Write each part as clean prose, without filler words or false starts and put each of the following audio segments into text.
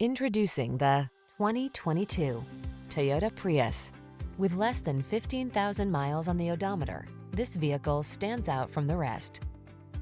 Introducing the 2022 Toyota Prius. With less than 15,000 miles on the odometer, this vehicle stands out from the rest.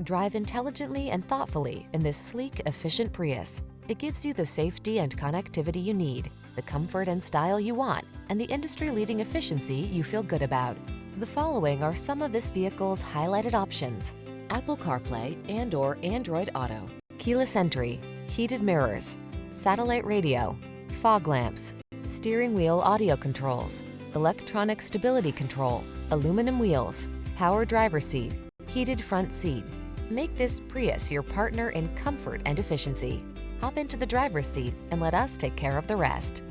Drive intelligently and thoughtfully in this sleek, efficient Prius. It gives you the safety and connectivity you need, the comfort and style you want, and the industry-leading efficiency you feel good about. The following are some of this vehicle's highlighted options: Apple CarPlay and/or Android Auto, keyless entry, heated mirrors, satellite radio, fog lamps, steering wheel audio controls, electronic stability control, aluminum wheels, power driver seat, heated front seat. Make this Prius your partner in comfort and efficiency. Hop into the driver's seat and let us take care of the rest.